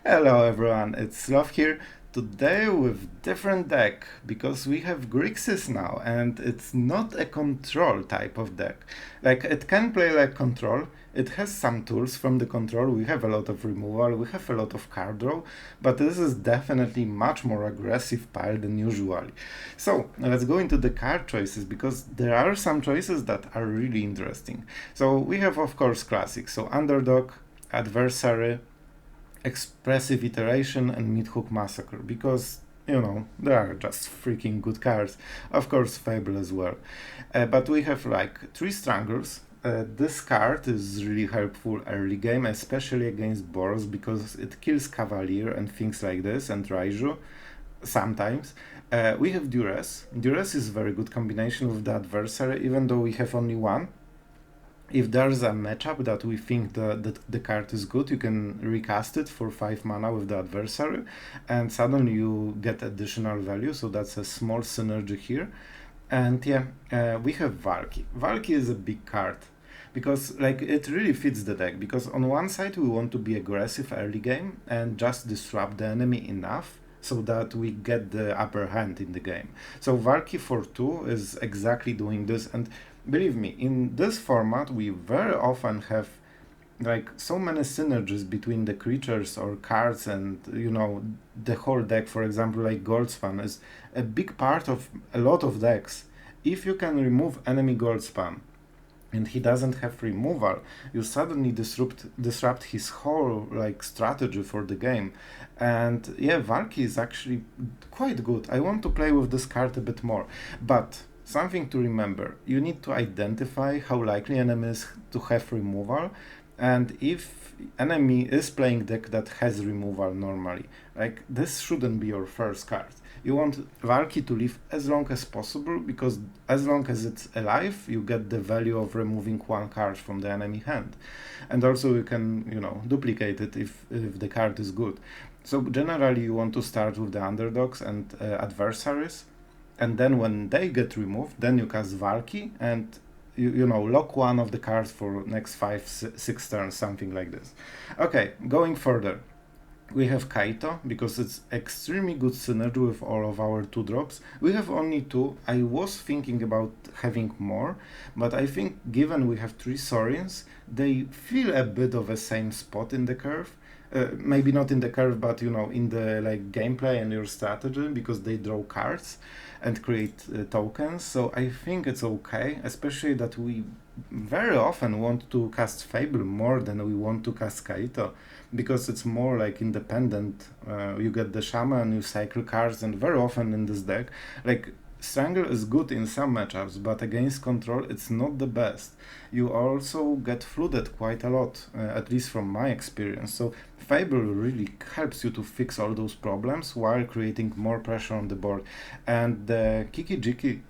Hello everyone, it's Sloth here. Today with different deck because we have Grixis now and it's not a control type of deck. Like it can play like control, it has some tools from the control, we have a lot of removal, we have a lot of card draw, but this is definitely much more aggressive pile than usually. So let's go into the card choices because there are some choices that are really interesting. So we have of course classics, so Underdog, Adversary, Expressive Iteration and Meathook Massacre because they are just freaking good cards. Of course, Fable as well. But we have like 3 Stranglers. This card is really helpful early game, especially against boars because it kills Cavalier and things like this and Raiju sometimes. We have Duress. Duress is a very good combination with the Adversary, even though we have only one. If there's a matchup that we think the card is good, you can recast it for 5 mana with the Adversary, and suddenly you get additional value, so that's a small synergy here. And we have Valki. Valki is a big card, because like it really fits the deck, because on one side we want to be aggressive early game and just disrupt the enemy enough, so that we get the upper hand in the game. So Valki for 2 is exactly doing this, and believe me, in this format we very often have like so many synergies between the creatures or cards and the whole deck. For example, like Goldspan is a big part of a lot of decks. If you can remove enemy Goldspan and he doesn't have removal, you suddenly disrupt his whole like strategy for the game. And yeah, Valki is actually quite good. I want to play with this card a bit more, but something to remember, you need to identify how likely enemy is to have removal, and if enemy is playing deck that has removal normally, like this shouldn't be your first card. You want Valki to live as long as possible, because as long as it's alive, you get the value of removing 1 card from the enemy hand. And also you can, duplicate it if the card is good. So generally you want to start with the underdogs and adversaries, and then when they get removed, then you cast Valki and lock one of the cards for next 5-6 turns, something like this. Okay, going further, we have Kaito because it's extremely good synergy with all of our 2-drops. We have only 2. I was thinking about having more, but I think given we have 3 Sorins, they feel a bit of a same spot in the curve. Maybe not in the curve, but in the like gameplay and your strategy, because they draw cards and create tokens. So I think it's okay, especially that we very often want to cast Fable more than we want to cast Kaito, because it's more like independent. You get the Shaman, you cycle cards, and very often in this deck, like Strangle is good in some matchups, but against control it's not the best. You also get flooded quite a lot, at least from my experience. So Fable really helps you to fix all those problems while creating more pressure on the board. And the Kiki Jiki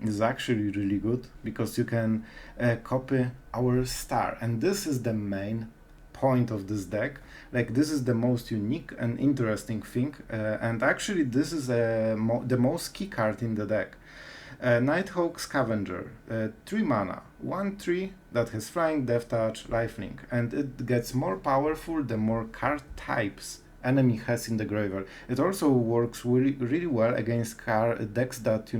is actually really good because you can copy our star, and this is the main point of this deck. Like this is the most unique and interesting thing, and actually this is the most key card in the deck. Nighthawk Scavenger, 3 mana, 1/3 that has flying, death touch, lifelink, and it gets more powerful the more card types enemy has in the graveyard. It also works really well against decks that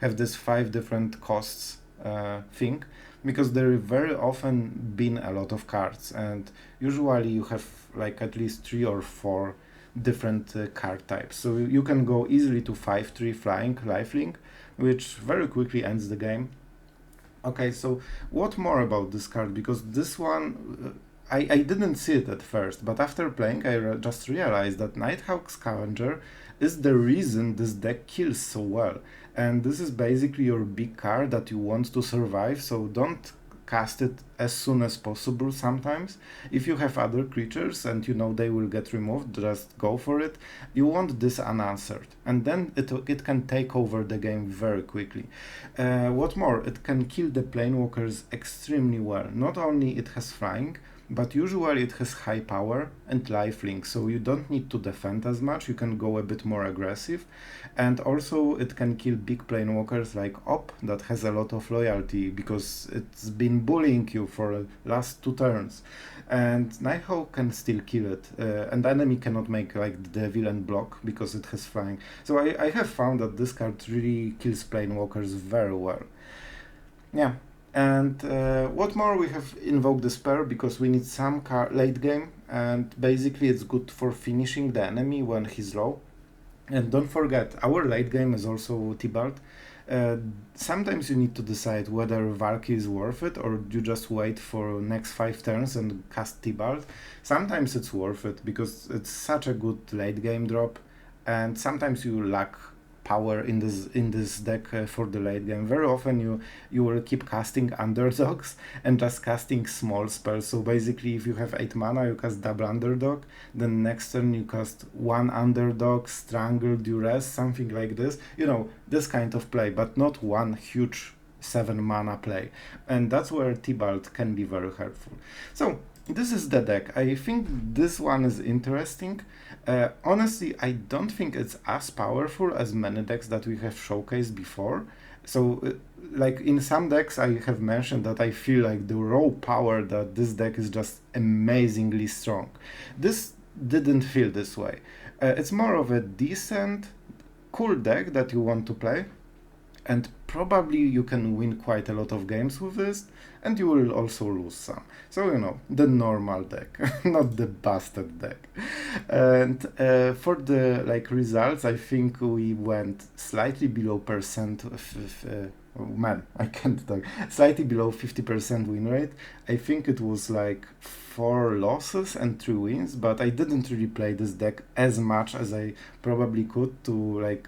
have this 5 different costs thing, because there very often been a lot of cards, and usually you have like at least 3 or 4 different card types. So you can go easily to 5/3 flying lifelink, which very quickly ends the game. Okay, so what more about this card? Because this one, I didn't see it at first, but after playing I just realized that Nighthawk Scavenger is the reason this deck kills so well. And this is basically your big card that you want to survive, so don't cast it as soon as possible sometimes. If you have other creatures and they will get removed, just go for it. You want this unanswered, and then it can take over the game very quickly. What more, it can kill the planeswalkers extremely well. Not only it has flying, but usually it has high power and lifelink, so you don't need to defend as much, you can go a bit more aggressive, and also it can kill big planeswalkers like Op that has a lot of loyalty because it's been bullying you for the last 2 turns, and Nighthawk can still kill it, and the enemy cannot make like the devil and block because it has flying. So I have found that this card really kills planeswalkers very well. Yeah. And what more, we have invoked the spell because we need some late game, and basically it's good for finishing the enemy when he's low. And don't forget, our late game is also Tibalt. Sometimes you need to decide whether Valki is worth it or you just wait for next 5 turns and cast Tibalt. Sometimes it's worth it because it's such a good late game drop, and sometimes you lack power in this deck for the late game. Very often you will keep casting underdogs and just casting small spells. So basically, if you have 8 mana, you cast double underdog, then next turn you cast 1 underdog, Strangle, Duress, something like this. You know, this kind of play, but not one huge 7 mana play. And that's where Tibalt can be very helpful. So this is the deck. I think this one is interesting. Honestly, I don't think it's as powerful as many decks that we have showcased before. So, like in some decks, I have mentioned that I feel like the raw power that this deck is just amazingly strong. This didn't feel this way. It's more of a decent, cool deck that you want to play, and probably you can win quite a lot of games with this, and you will also lose some. So, you know, the normal deck, not the busted deck. And for the results, I think we went slightly below percent man, I can't talk. Slightly below 50% win rate. I think it was like 4 losses and 3 wins, but I didn't really play this deck as much as I probably could to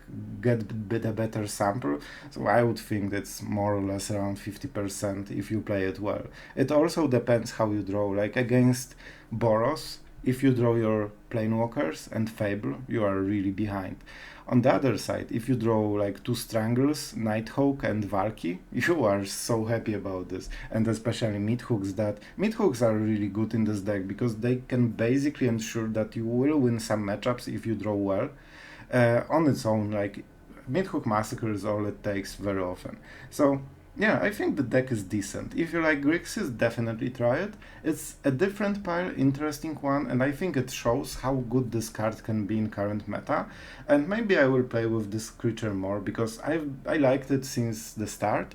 get a better sample. So I would think it's more or less around 50% if you play it well. It also depends how you draw. Like against Boros, if you draw your Planewalkers and Fable, you are really behind. On the other side, if you draw 2 Strangles, Nighthawk and Valki, you are so happy about this. And especially Meathooks, Meathooks are really good in this deck because they can basically ensure that you will win some matchups if you draw well. On its own, Meathook Massacre is all it takes very often. So yeah, I think the deck is decent. If you like Grixis, definitely try it. It's a different pile, interesting one, and I think it shows how good this card can be in current meta. And maybe I will play with this creature more because I liked it since the start,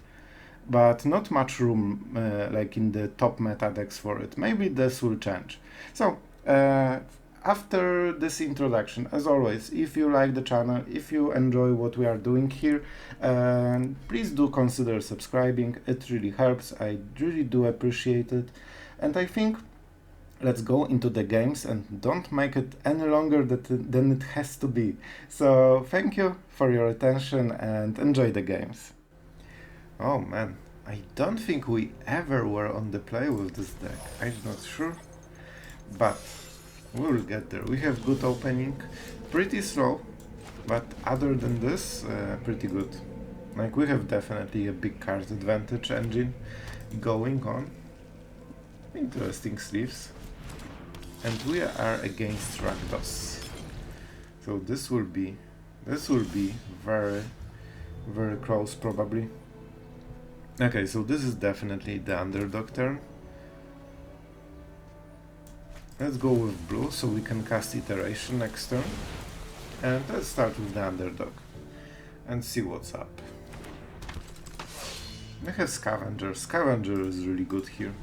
but not much room in the top meta decks for it. Maybe this will change. So after this introduction, as always, if you like the channel, if you enjoy what we are doing here, please do consider subscribing. It really helps. I really do appreciate it. And I think let's go into the games and don't make it any longer than it has to be. So thank you for your attention and enjoy the games. Oh man, I don't think we ever were on the play with this deck. I'm not sure, but we'll get there. We have good opening, pretty slow, but other than this, pretty good. We have definitely a big card advantage engine going on. Interesting sleeves. And we are against Rakdos. So this will be very, very close probably. Okay, so this is definitely the underdog turn. Let's go with blue so we can cast Iteration next turn. And let's start with the underdog and see what's up. We have Scavenger. Scavenger is really good here,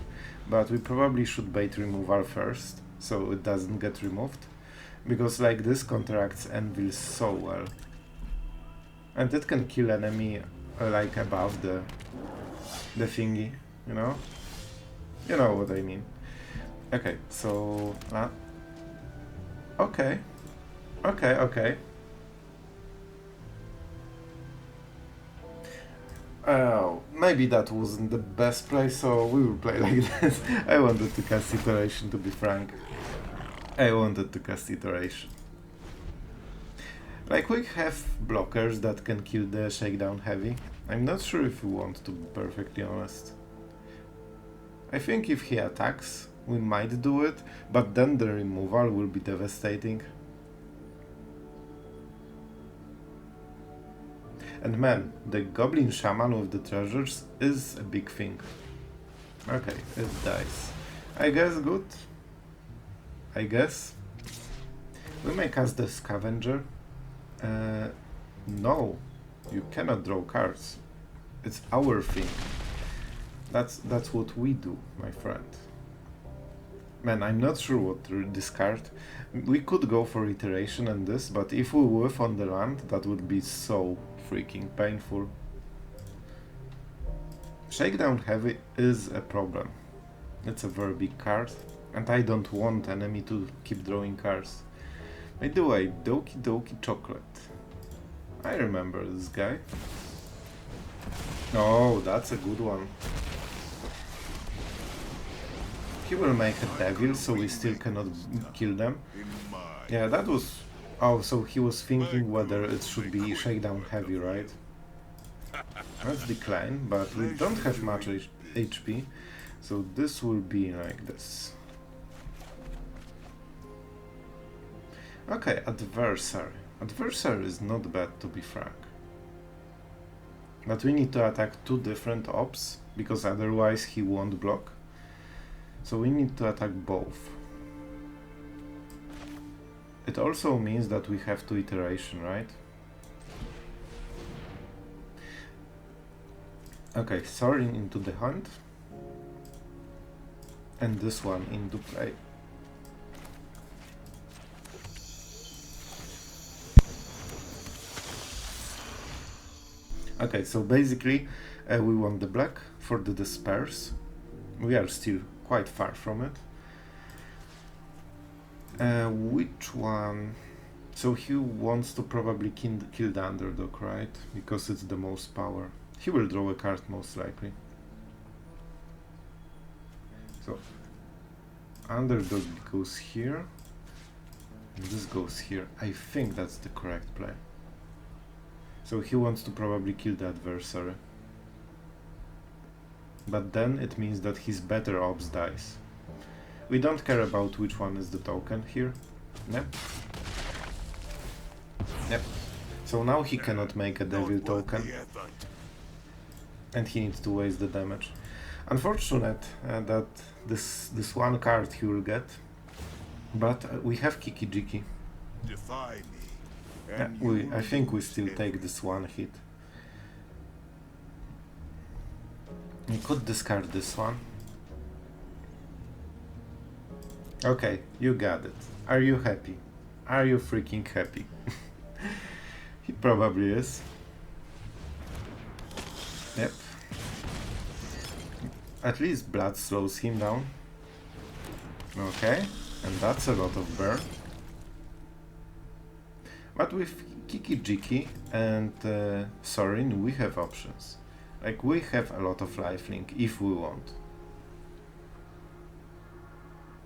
but we probably should bait removal first so it doesn't get removed, because this counteracts Anvil so well. And it can kill enemy above the thingy, you know? You know what I mean. Okay, so okay. Oh, maybe that wasn't the best play, so we will play like this. I wanted to cast Iteration, to be frank. I wanted to cast Iteration. We have blockers that can kill the Shakedown Heavy. I'm not sure if we want, to be perfectly honest. I think if he attacks, we might do it, but then the removal will be devastating. And man, the Goblin Shaman with the treasures is a big thing. Okay, it dies. I guess good. I guess. We may cast the Scavenger. No, you cannot draw cards. It's our thing. That's what we do, my friend. Man, I'm not sure what to discard. We could go for iteration and this, but if we whiff on the land, that would be so freaking painful. Shakedown Heavy is a problem. It's a very big card, and I don't want enemy to keep drawing cards. By the way, Doki Doki Chocolate. I remember this guy. Oh, that's a good one. He will make a devil, so we still cannot kill them. Yeah, that was... Oh, so he was thinking whether it should be Shakedown Heavy, right? Let's decline, but we don't have much HP, so this will be like this. Okay, Adversary. Adversary is not bad, to be frank. But we need to attack two different ops, because otherwise he won't block. So we need to attack both. It also means that we have two iteration, right? Okay, Sorin into the hunt. And this one into play. Okay, so basically we want the black for the Despairs. We are still quite far from it. Which one? So he wants to probably kill the underdog, right? Because it's the most power. He will draw a card most likely. So underdog goes here. And this goes here. I think that's the correct play. So he wants to probably kill the adversary. But then it means that his better ops dies. We don't care about which one is the token here. Yep. Yep. So now he cannot make a devil token. And he needs to waste the damage. Unfortunate that this one card he will get. But we have Kiki-Jiki. Yeah, I think we still take this one hit. We could discard this one. Okay, you got it. Are you happy? Are you freaking happy? He probably is. Yep. At least blood slows him down. Okay, and that's a lot of burn. But with Kiki-Jiki and Sorin, we have options. Like, we have a lot of lifelink if we want.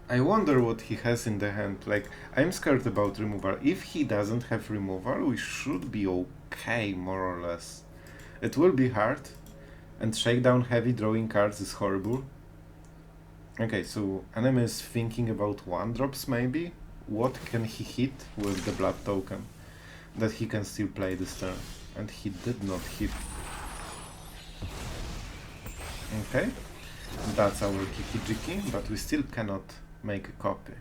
I wonder what he has in the hand. Like, I'm scared about removal. If he doesn't have removal, we should be okay, more or less. It will be hard, and Shakedown Heavy drawing cards is horrible. Okay, so enemy is thinking about 1-drops maybe? What can he hit with the blood token that he can still play this turn? And he did not hit. Okay, that's our Kiki-Jiki, but we still cannot make a copy.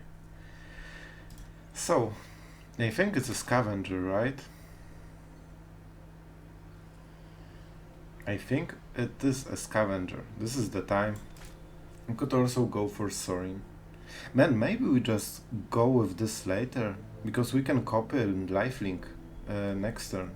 So, I think it's a Scavenger, right? I think it is a Scavenger. This is the time. We could also go for Sorin. Man, maybe we just go with this later, because we can copy and lifelink next turn.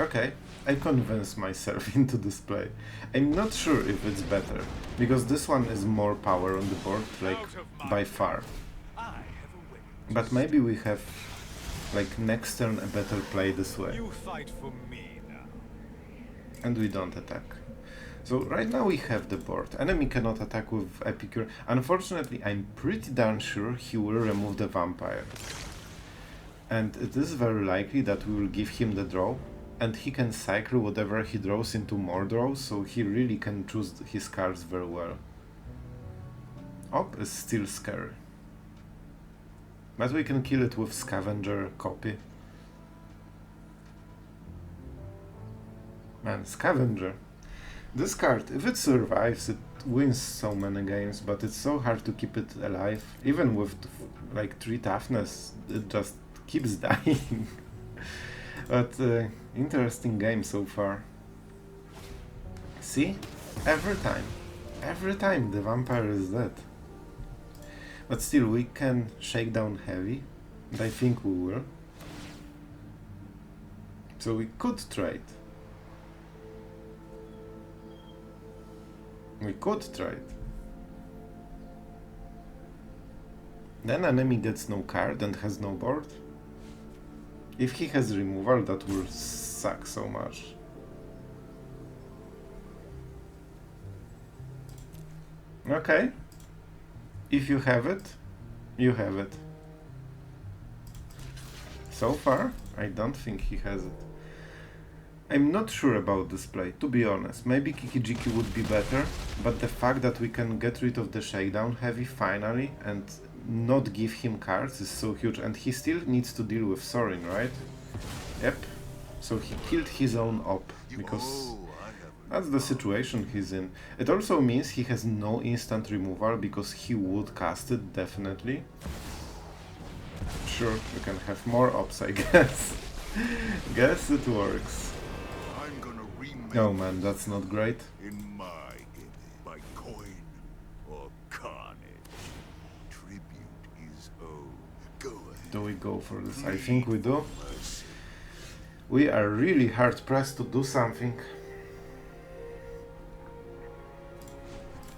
Okay, I convinced myself into this play. I'm not sure if it's better, because this one is more power on the board, like, by far. But maybe we have, like, next turn a better play this way. You fight for me now. And we don't attack. So right now we have the board. Enemy cannot attack with Epicure. Unfortunately, I'm pretty darn sure he will remove the vampire. And it is very likely that we will give him the draw, and he can cycle whatever he draws into more draws, so he really can choose his cards very well. Op is still scary. But we can kill it with Scavenger copy. Man, Scavenger. This card, if it survives, it wins so many games, but it's so hard to keep it alive. Even with like 3 toughness, it just keeps dying. But interesting game so far. See? Every time the vampire is dead. But still, we can shake down heavy, and I think we will. So we could trade. We could trade. Then enemy gets no card and has no board. If he has removal, that will suck so much. Okay. If you have it, you have it. So far, I don't think he has it. I'm not sure about this play, to be honest. Maybe Kikijiki would be better, but the fact that we can get rid of the shakedown heavy finally and not give him cards is so huge, and he still needs to deal with Sorin, right? Yep. So he killed his own op, because that's the situation he's in. It also means he has no instant removal, because he would cast it, definitely. Sure, we can have more ops, I guess. Guess it works. No man, that's not great. In my image, by coin or carnage, tribute is owed. Go ahead. Do we go for this? I think we do. We are really hard pressed to do something.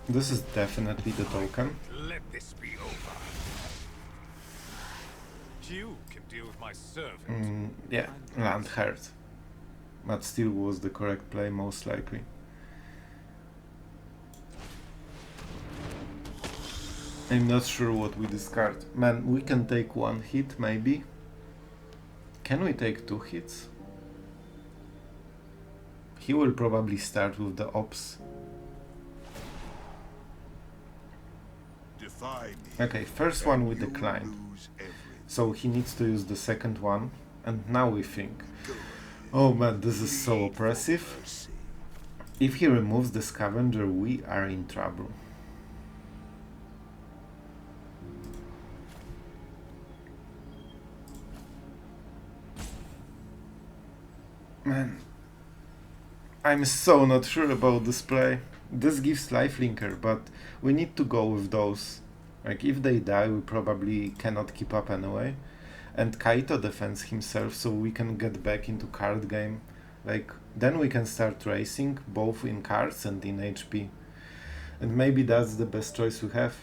This is definitely the token. Let this be over. You can deal with my servant. Yeah, land hurt. But still was the correct play, most likely. I'm not sure what we discard. Man, we can take 1 hit, maybe. Can we take 2 hits? He will probably start with the ops. Okay, first one we declined. So he needs to use the second one. And now we think. Oh man, this is so oppressive. If he removes the Scavenger, we are in trouble. Man, I'm so not sure about this play. This gives lifelinker, but we need to go with those. Like, if they die, we probably cannot keep up anyway. And Kaito defends himself, so we can get back into card game. Like, then we can start racing, both in cards and in HP. And maybe that's the best choice we have.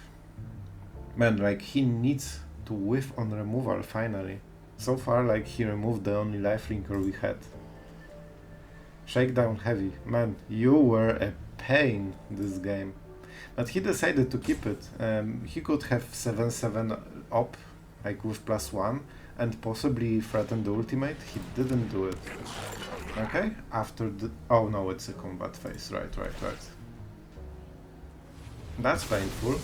Man, like, he needs to whiff on removal, finally. So far, like, he removed the only lifelinker we had. Shakedown heavy. Man, you were a pain this game. But he decided to keep it. He could have 7/7 op, like with +1, and possibly threaten the ultimate. He didn't do it. Okay, after the... Oh no, it's a combat phase. Right. That's painful.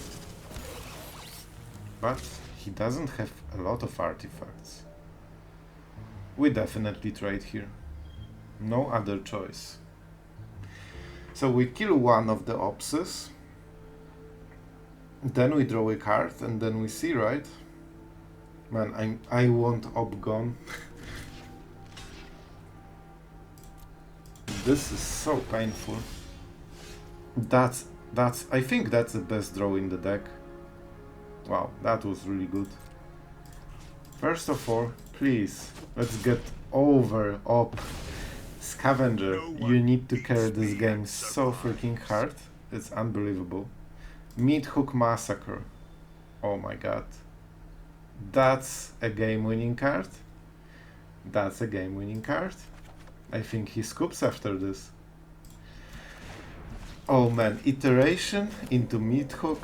But he doesn't have a lot of artifacts. We definitely trade here. No other choice. So we kill one of the opses. Then we draw a card and then we see, right? Man, I want op gone. This is so painful. I think that's the best draw in the deck. Wow, that was really good. First of all, please, let's get over op. Scavenger, you need to carry this game so freaking hard. It's unbelievable. Meathook Massacre. Oh my god. That's a game-winning card. That's a game-winning card. I think he scoops after this. Oh man, iteration into Meathook.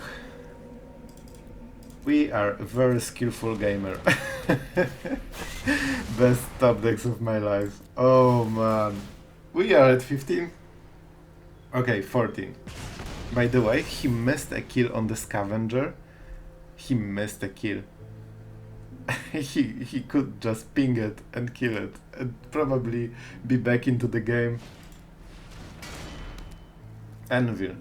We are a very skillful gamer. Best top decks of my life. Oh man. We are at 15? Okay, 14. By the way, he missed a kill on the Scavenger. He missed a kill. he could just ping it and kill it and probably be back into the game. Anvil.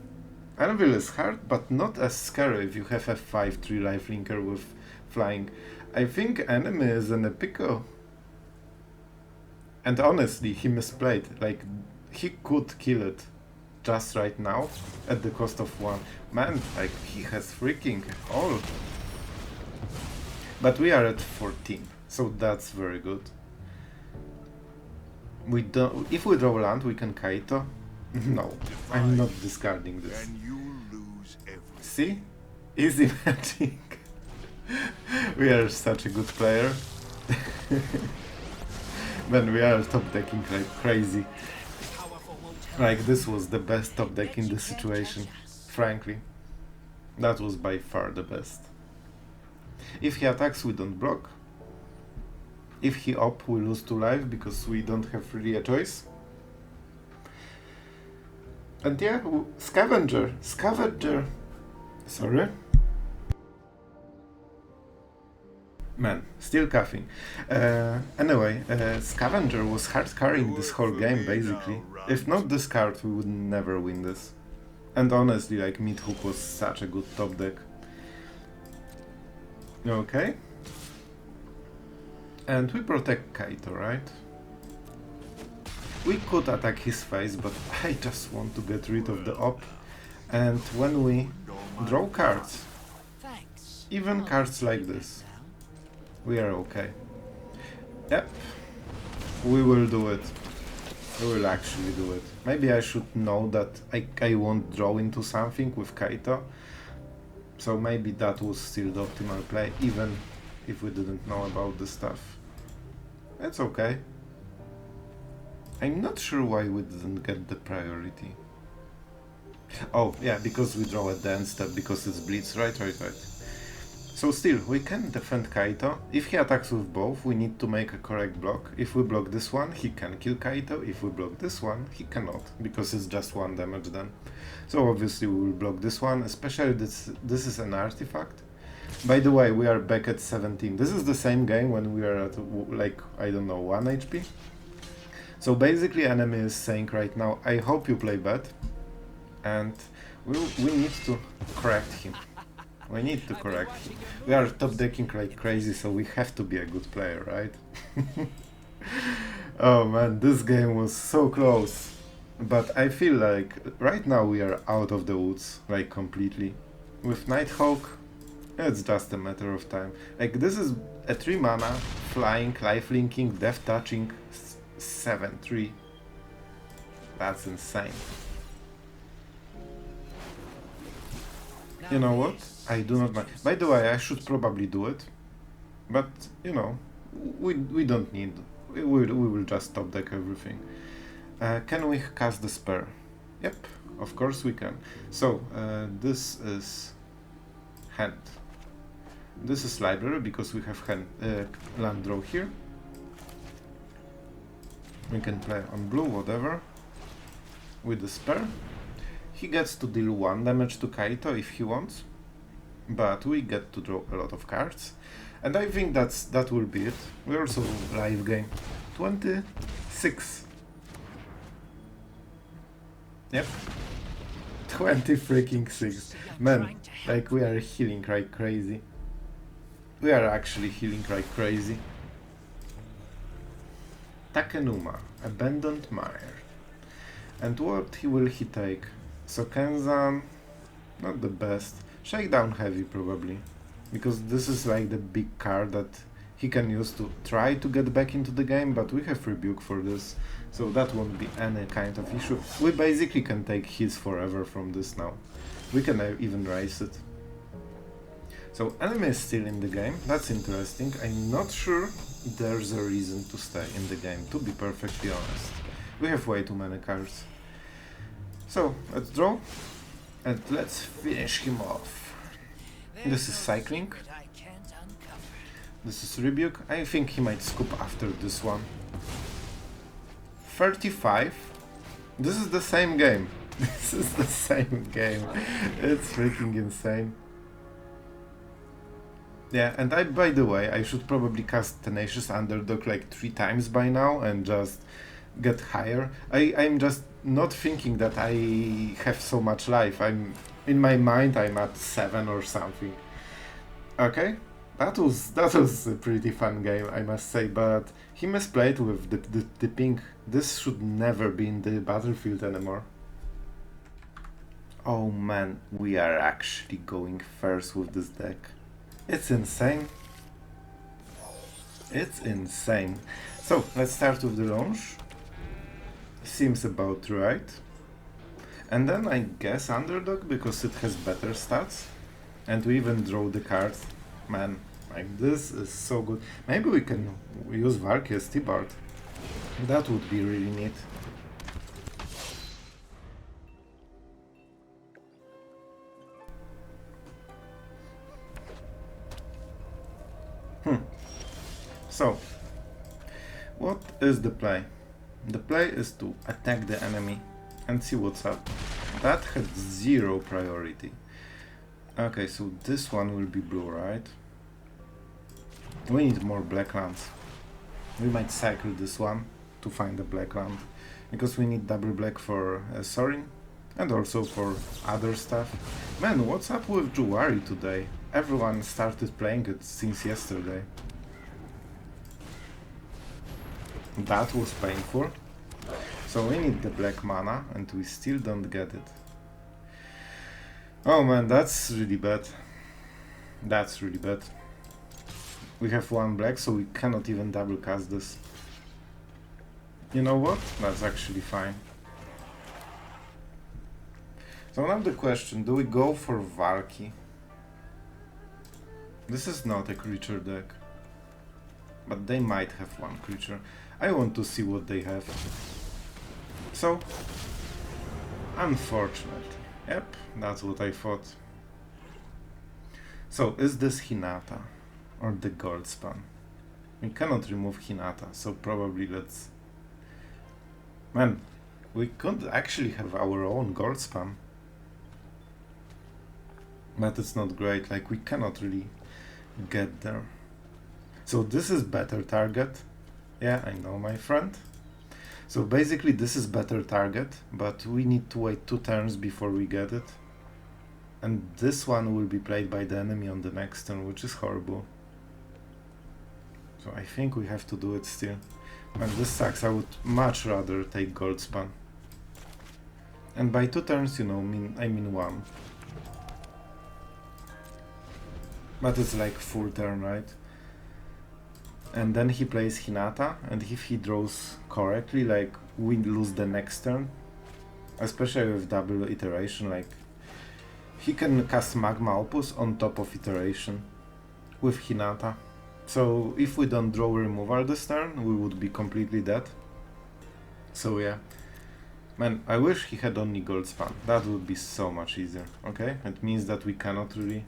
Anvil is hard, but not as scary if you have a 5/3 lifelinker with flying. I think enemy is an Epico. And honestly, he misplayed. Like, he could kill it just right now at the cost of 1. Man, like, he has freaking all. But we are at 14, so that's very good. We don't. If we draw land, we can Kaito. No, I'm not discarding this. See? Easy magic. We are such a good player. Man, we are top decking like crazy. Like, this was the best top deck in this situation, frankly. That was by far the best. If he attacks, we don't block. If he op, we lose 2 life because we don't have really a choice. And yeah, Scavenger. Sorry. Man, still coughing. Anyway, Scavenger was hard carrying this whole game, basically. If not this card, we would never win this. And honestly, like, Meathook was such a good top deck. Okay. And we protect Kaito, right? We could attack his face, but I just want to get rid of the op. And when we draw cards, even cards like this, we are okay. Yep, we will do it. We will actually do it. Maybe I should know that I won't draw into something with Kaito. So maybe that was still the optimal play, even if we didn't know about the stuff. It's okay. I'm not sure why we didn't get the priority. Oh, yeah, because we draw at the end step, because it's Blitz, right. So still, we can defend Kaito. If he attacks with both, we need to make a correct block. If we block this one, he can kill Kaito. If we block this one, he cannot, because it's just 1 damage then. So obviously we will block this one, especially this is an artifact. By the way, we are back at 17. This is the same game when we are at, like, I don't know, 1 HP. So basically enemy is saying right now, I hope you play bad. And we need to correct him. We need to correct him. We are top decking like crazy, so we have to be a good player, right? Oh man, this game was so close. But I feel like right now we are out of the woods, like completely. With Nighthawk, it's just a matter of time. Like, this is a 3 mana, flying, lifelinking, death touching, 7/3. That's insane. You know what? I do not mind. By the way, I should probably do it. But, you know, we don't need. We will just top deck everything. Can we cast the spell? Yep, of course we can. So, this is hand. This is library because we have hand, land draw here. We can play on blue, whatever, with the spell. He gets to deal 1 damage to Kaito if he wants, but we get to draw a lot of cards. And I think that will be it. We also live game 26. Yep. 20 freaking 6. Man, like, we are healing like crazy. We are actually healing like crazy. Takenuma, Abandoned Mire. And what will he take? So Kenzan, not the best. Shakedown Heavy probably. Because this is like the big card that he can use to try to get back into the game, but we have Rebuke for this, so that won't be any kind of issue. We basically can take hits forever from this now. We can even raise it. So enemy is still in the game, that's interesting. I'm not sure there's a reason to stay in the game, to be perfectly honest. We have way too many cards. So, let's draw, and let's finish him off. This is Cycling. This is Rebuke. I think he might scoop after this one. 35. This is the same game. This is the same game. It's freaking insane. Yeah, and by the way, I should probably cast Tenacious Underdog like 3 times by now and just get higher. I'm just not thinking that I have so much life. In my mind I'm at 7 or something. Okay, that was a pretty fun game, I must say, but he misplayed with the ping. This should never be in the battlefield anymore. Oh man, we are actually going first with this deck. It's insane. It's insane. So, let's start with the launch. Seems about right. And then I guess Underdog, because it has better stats. And we even draw the card. Man, like this is so good. Maybe we can use Valki as T-Bard. That would be really neat. So, what is the play? The play is to attack the enemy and see what's up. That had 0 priority. Okay, so this one will be blue, right? We need more black lands. We might cycle this one to find a black land, because we need double black for Sorin and also for other stuff. Man, what's up with Juwari today? Everyone started playing it since yesterday. That was painful. So we need the black mana and we still don't get it. Oh man, that's really bad. That's really bad. We have 1 black, so we cannot even double cast this. You know what? That's actually fine. So now the question, do we go for Valki? This is not a creature deck. But they might have 1 creature. I want to see what they have. So, unfortunate. Yep, that's what I thought. So, is this Hinata or the Goldspan? We cannot remove Hinata, so probably let's... Man, we could actually have our own Goldspan. But it's not great, like we cannot really get there. So this is better target. Yeah, I know, my friend. So basically this is better target, but we need to wait 2 turns before we get it. And this one will be played by the enemy on the next turn, which is horrible. So I think we have to do it still. Man, this sucks. I would much rather take Goldspan. And by 2 turns, you know, I mean 1. But it's like full turn, right? And then he plays Hinata, and if he draws correctly, like, we lose the next turn. Especially with double iteration, like, he can cast Magma Opus on top of iteration with Hinata. So if we don't draw removal this turn, we would be completely dead. So yeah. Man, I wish he had only Goldspan. That would be so much easier, okay? It means that we cannot really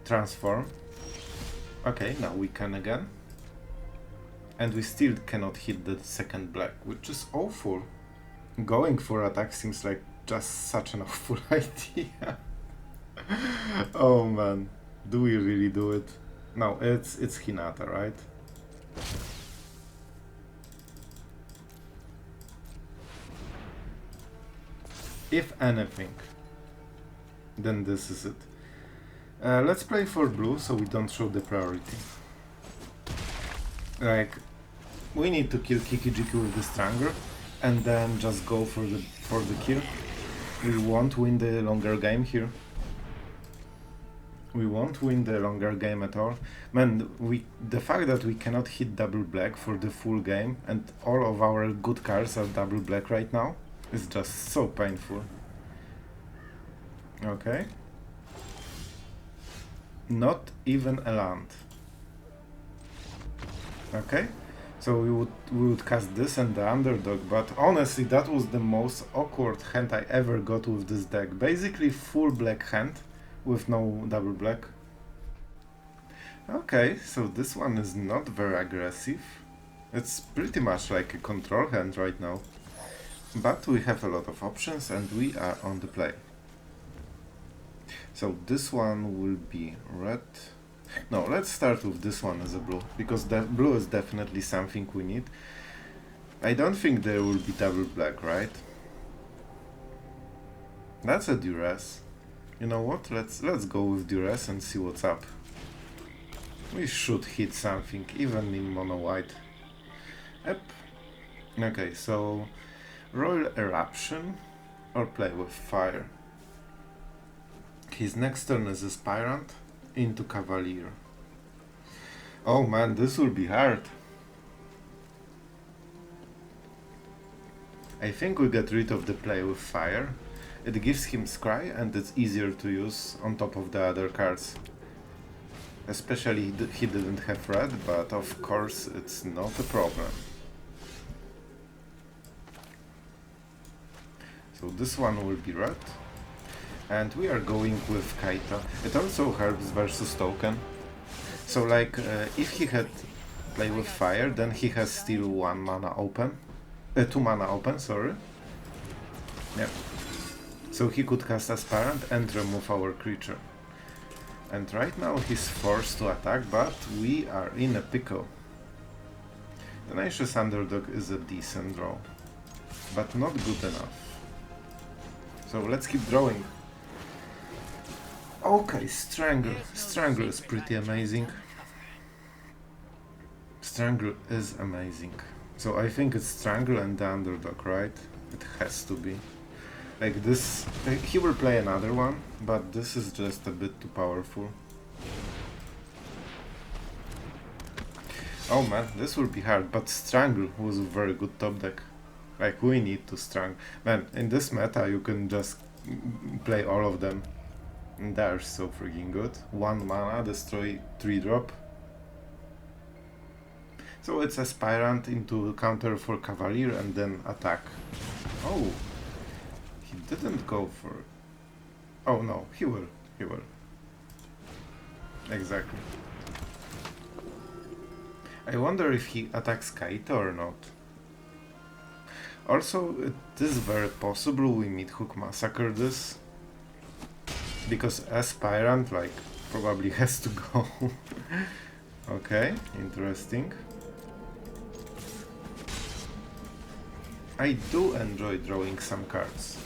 transform. Okay, now we can again. And we still cannot hit the second black, which is awful. Going for attack seems like just such an awful idea. Oh man, do we really do it? No, it's Hinata, right? If anything, then this is it. Let's play for blue so we don't show the priority. Like, we need to kill Kiki-Jiki with the Strangler and then just go for the kill. We won't win the longer game here. We won't win the longer game at all. Man, the fact that we cannot hit double black for the full game and all of our good cards are double black right now is just so painful. Okay. Not even a land. Okay. So we would cast this and the Underdog, but honestly that was the most awkward hand I ever got with this deck. Basically full black hand with no double black. Okay, so this one is not very aggressive. It's pretty much like a control hand right now. But we have a lot of options and we are on the play. So this one will be red. No, let's start with this one as a blue, because the blue is definitely something we need. I don't think there will be double black, right? That's a Duress. You know what? Let's go with Duress and see what's up. We should hit something, even in mono white. Yep. Okay, so Royal Eruption or play with fire. His next turn is Aspirant into Cavalier. Oh man, this will be hard. I think we get rid of the play with fire. It gives him Scry and it's easier to use on top of the other cards. Especially he didn't have red, but of course it's not a problem. So this one will be red. And we are going with Kaito. It also helps versus token. So like, if he had play with fire, then he has still 1 mana open. 2 mana open, sorry. Yeah. So he could cast Aspirant and remove our creature. And right now he's forced to attack, but we are in a pickle. Tenacious Underdog is a decent draw, but not good enough. So let's keep drawing. Okay, Strangle. Strangle is pretty amazing. Strangle is amazing. So I think it's Strangle and the Underdog, right? It has to be. Like this, he will play another one, but this is just a bit too powerful. Oh man, this will be hard, but Strangle was a very good top deck. Like, we need to Strangle. Man, in this meta you can just play all of them. And they're so freaking good. 1 mana, destroy 3 drop. So it's Aspirant into counter for Cavalier and then attack. Oh, he didn't go for... Oh no, he will. Exactly. I wonder if he attacks Kaito or not. Also, it is very possible we Meathook Massacre this. Because Aspirant, like, probably has to go. Okay, interesting. I do enjoy drawing some cards.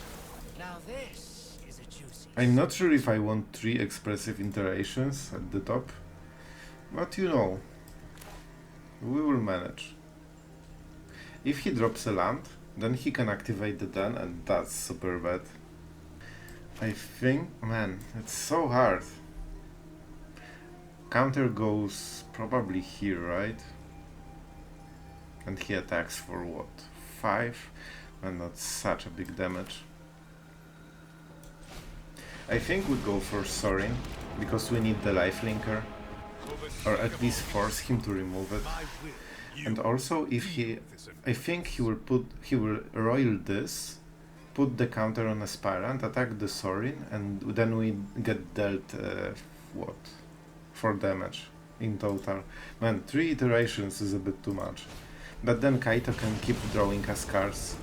Now this is a juicy. I'm not sure if I want 3 Expressive Iterations at the top, but you know, we will manage. If he drops a land, then he can activate the den, and that's super bad. I think, man, it's so hard. Counter goes probably here, right? And he attacks for what? 5? And that's such a big damage. I think we go for Sorin, because we need the lifelinker. Or at least force him to remove it. And also if he... I think he will royal this, put the counter on Aspirant, attack the Sorin, and then we get dealt, what? 4 damage in total. Man, 3 iterations is a bit too much. But then Kaito can keep drawing us cards.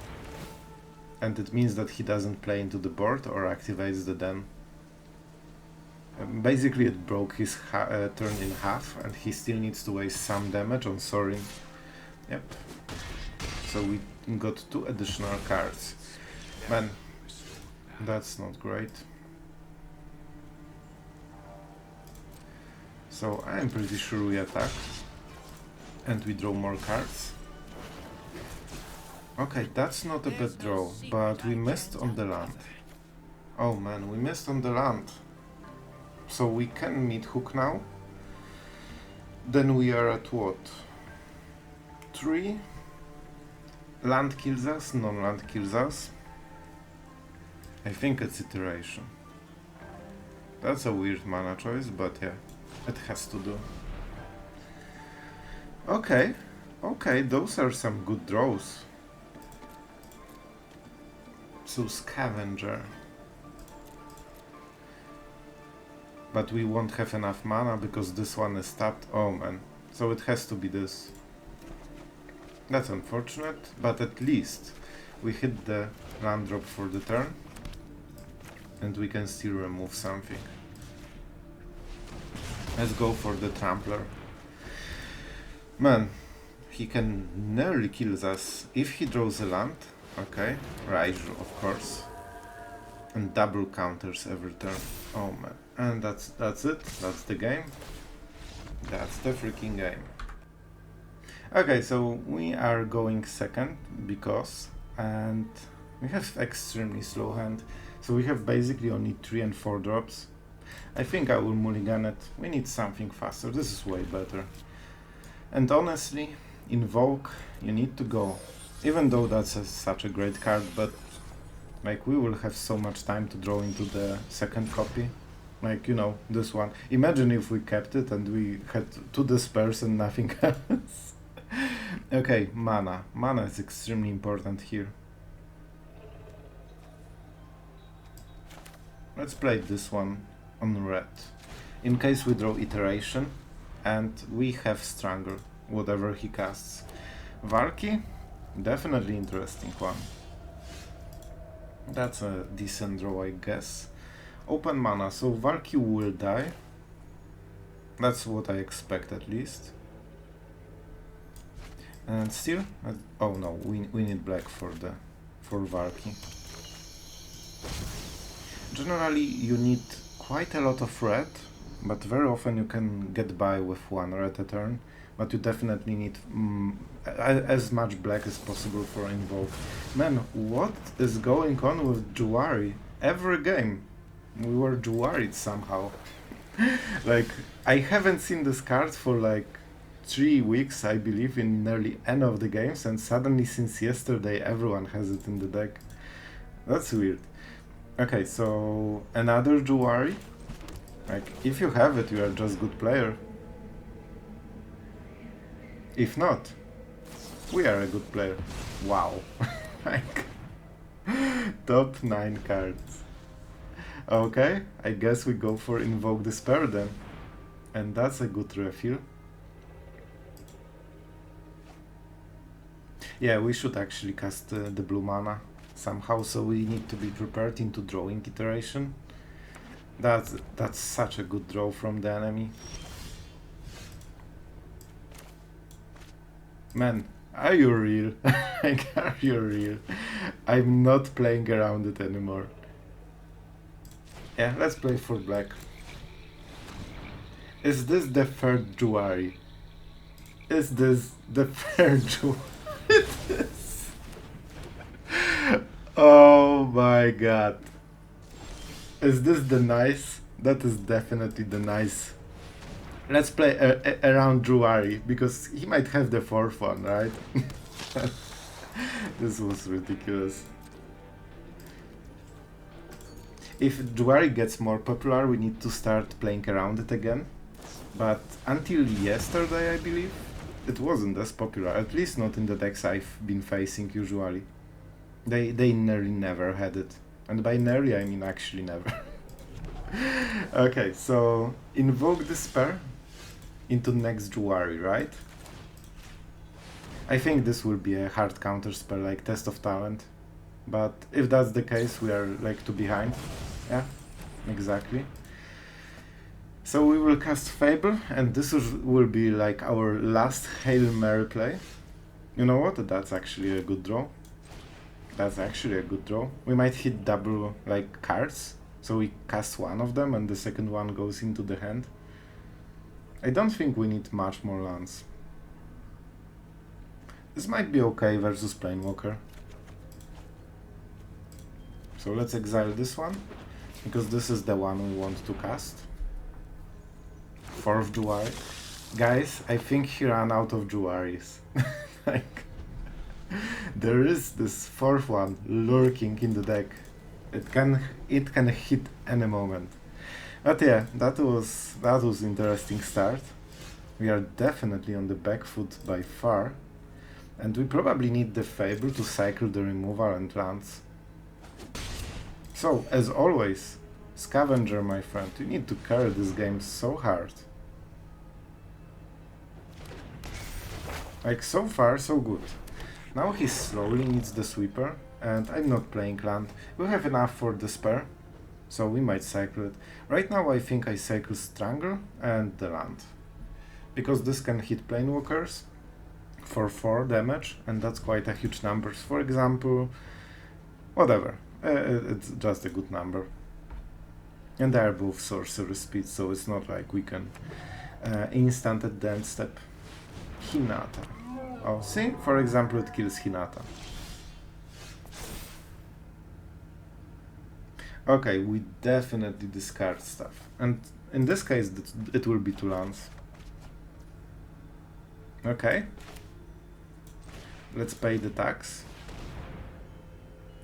And it means that he doesn't play into the board or activates the den. Basically it broke his turn in half, and he still needs to waste some damage on Sorin. Yep. So we got 2 additional cards. Man, that's not great. So I'm pretty sure we attack. And we draw more cards. Okay, that's not a bad draw, but we missed on the land. Oh man, we missed on the land. So we can Meathook now. Then we are at what? 3? Land kills us, non-land kills us. I think it's iteration. That's a weird mana choice, but yeah, it has to do. Okay, those are some good draws. So Scavenger. But we won't have enough mana because this one is tapped. Oh man, so it has to be this. That's unfortunate, but at least We hit the land drop for the turn, and we can still remove something. Let's go for the Trampler. Man, he can nearly kill us if he draws a land. Okay, Raiju, of course. And double counters every turn. Oh man, and that's it. That's the game. That's the freaking game. Okay, so we are going second because, and we have extremely slow hand. So we have basically only 3 and 4 drops. I think I will mulligan it. We need something faster. This is way better. And honestly, Invoke, you need to go. Even though that's such a great card, but like we will have so much time to draw into the second copy. Like, you know, this one. Imagine if we kept it and we had 2 Despairs and nothing else. Okay, mana. Mana is extremely important here. Let's play this one on red. In case we draw Iteration and we have Strangle, whatever he casts. Valki, definitely interesting one. That's a decent draw, I guess. Open mana, so Valki will die. That's what I expect at least. And still, oh no, we need black for Valki. Generally, you need quite a lot of red, but very often you can get by with 1 red a turn. But you definitely need as much black as possible for Invoke. Man, what is going on with Juari? Every game we were Juaried somehow. Like, I haven't seen this card for like 3 weeks, I believe, in nearly any of the games, and suddenly since yesterday everyone has it in the deck. That's weird. Okay, so another Juari. Like, if you have it, you are just good player. If not, we are a good player. Wow. Like, top 9 cards. Okay, I guess we go for Invoke Despair then. And that's a good refill. Yeah, we should actually cast the blue mana somehow, so we need to be prepared into drawing Iteration. That's such a good draw from the enemy. Man, are you real? Like, are you real? I'm not playing around it anymore. Yeah, let's play for black. Is this the third Juari? Is this the third Juari? It is. Oh my god. Is this the nice? That is definitely the nice. Let's play around Juari, because he might have the 4th one, right? This was ridiculous. If Juari gets more popular, we need to start playing around it again. But until yesterday, I believe, it wasn't as popular, at least not in the decks I've been facing usually. They nearly never had it. And by nearly, I mean actually never. Okay, so Invoke Despair into next Juari, right? I think this will be a hard counter spell like Test of Talent. But if that's the case, we are like 2 behind. Yeah, exactly. So we will cast Fable, and this will be like our last Hail Mary play. You know what? That's actually a good draw. That's actually a good draw. We might hit double like cards, so we cast one of them and the second one goes into the hand. I don't think we need much more lands. This might be okay versus Planewalker. So let's exile this one, because this is the one we want to cast. 4th Juari. Guys, I think he ran out of Juaris. Like, there is this 4th one lurking in the deck. It can hit any moment. But yeah, that was interesting start. We are definitely on the back foot by far, and we probably need the Fable to cycle the removal and lands. So, as always, Scavenger, my friend, you need to carry this game so hard. Like, so far, so good. Now he slowly needs the sweeper, and I'm not playing land. We have enough for Despair, so we might cycle it. Right now I think I cycle Strangle and the land, because this can hit planeswalkers for 4 damage, and that's quite a huge number. For example, whatever, it's just a good number. And they are both sorcerer speed, so it's not like we can instant at the end step. Hinata. Oh, see? For example, it kills Hinata. Okay, we definitely discard stuff. And in this case, it will be 2 lands. Okay. Let's pay the tax.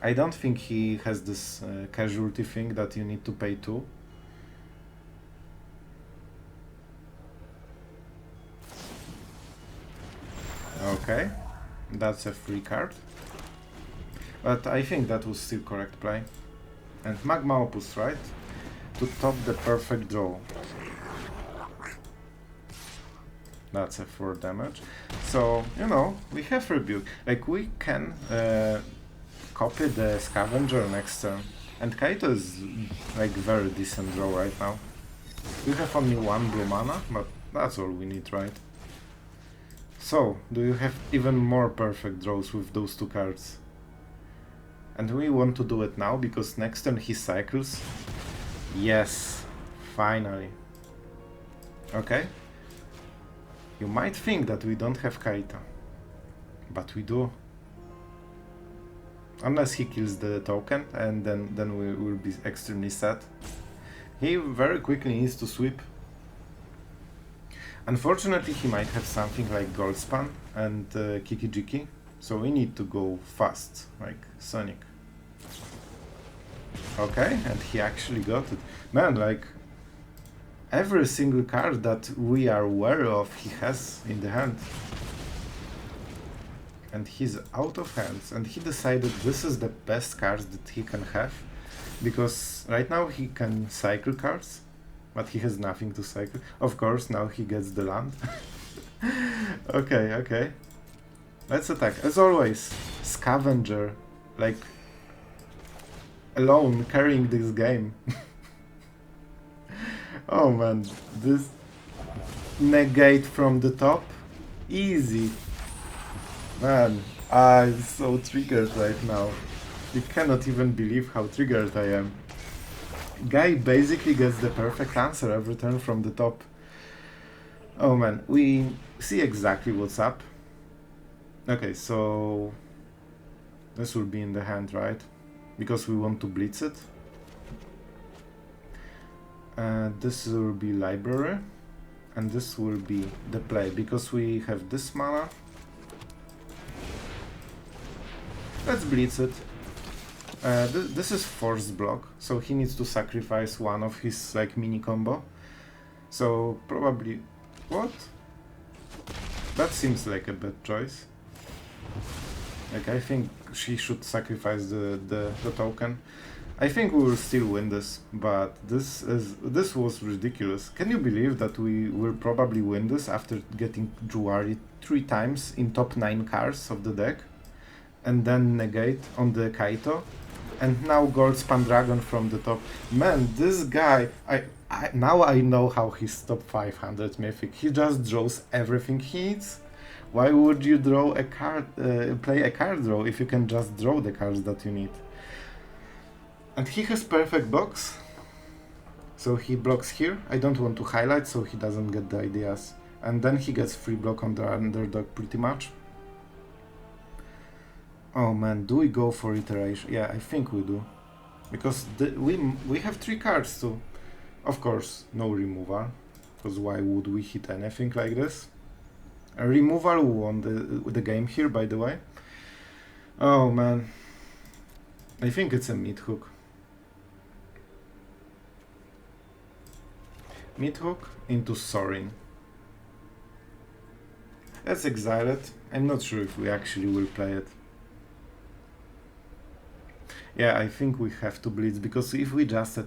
I don't think he has this casualty thing that you need to pay 2. Okay, that's a free card. But I think that was still correct play. And Magma Opus, right? To top the perfect draw. That's a 4 damage. So, you know, we have Rebuke. Like, we can copy the Scavenger next turn. And Kaito is, like, very decent draw right now. We have only 1 blue mana, but that's all we need, right? So, do you have even more perfect draws with those 2 cards? And we want to do it now, because next turn he cycles. Yes, finally. Okay. You might think that we don't have Kaito, but we do. Unless he kills the token, and then we will be extremely sad. He very quickly needs to sweep. Unfortunately, he might have something like Goldspan and Kiki-Jiki, so we need to go fast, like Sonic. Okay, and he actually got it. Man, like, every single card that we are aware of he has in the hand. And he's out of hands, and he decided this is the best cards that he can have, because right now he can cycle cards, but he has nothing to cycle. Of course, now he gets the land. Okay, okay. Let's attack. As always, Scavenger, like, alone carrying this game. Oh man, this negate from the top, easy. Man, I'm so triggered right now. You cannot even believe how triggered I am. Guy basically gets the perfect answer every turn from the top. Oh man, we see exactly what's up. Okay, so this will be in the hand, right? Because we want to blitz it. This will be library, and this will be the play, because we have this mana. Let's blitz it. This is forced block, so he needs to sacrifice one of his like mini combo. So probably, what? That seems like a bad choice. Like, I think she should sacrifice the token. I think we will still win this, but this was ridiculous. Can you believe that we will probably win this after getting Juari 3 times in top 9 cards of the deck, and then negate on the Kaito, and now Goldspan Dragon from the top. Man, this guy, now I know how he's top 500 Mythic. He just draws everything he needs. Why would you draw a card, play a card draw if you can just draw the cards that you need? And he has perfect blocks, so he blocks here. I don't want to highlight so he doesn't get the ideas. And then he gets free block on the underdog pretty much. Oh man, do we go for iteration? Yeah, I think we do. Because we have 3 cards too. Of course, no removal, because why would we hit anything like this? A removal won the game here, by the way. Oh man. I think it's a Meathook. Meathook into Sorin. Let's exile it. I'm not sure if we actually will play it. Yeah, I think we have to blitz, because if we just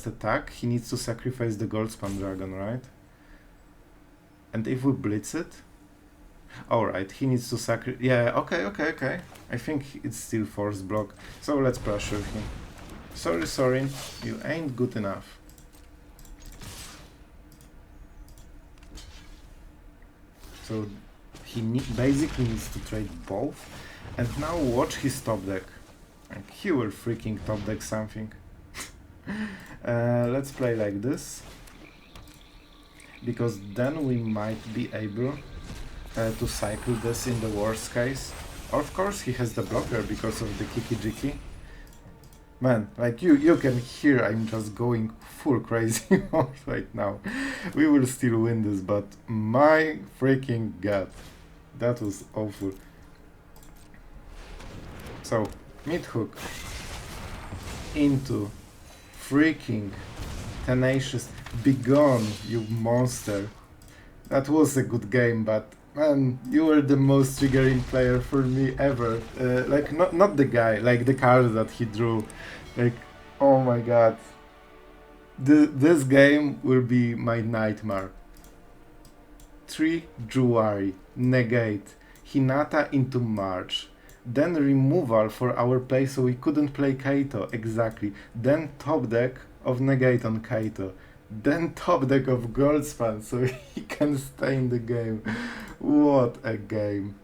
attack, he needs to sacrifice the Goldspan Dragon, right? And if we blitz it, Alright, he needs to sacrifice. Yeah, okay. I think it's still force block, so let's pressure him. Sorry, Sorin, you ain't good enough. So he basically needs to trade both, and now watch his top deck. Like, he will freaking top deck something. Let's play like this, because then we might be able to cycle this in the worst case. Of course he has the blocker because of the Kiki Jiki. Man, like you can hear I'm just going full crazy right now. We will still win this, but my freaking god, that was awful. So, Meathook into freaking Tenacious. Be gone, you monster. That was a good game, but man, you were the most triggering player for me ever. Like, not the guy, like the card that he drew. Like, oh my god. This game will be my nightmare. 3 Jewari, negate, Hinata into March. Then removal for our play, so we couldn't play Kaito, exactly. Then top deck of negate on Kaito. Then top deck of Goldspan, so he can stay in the game. What a game.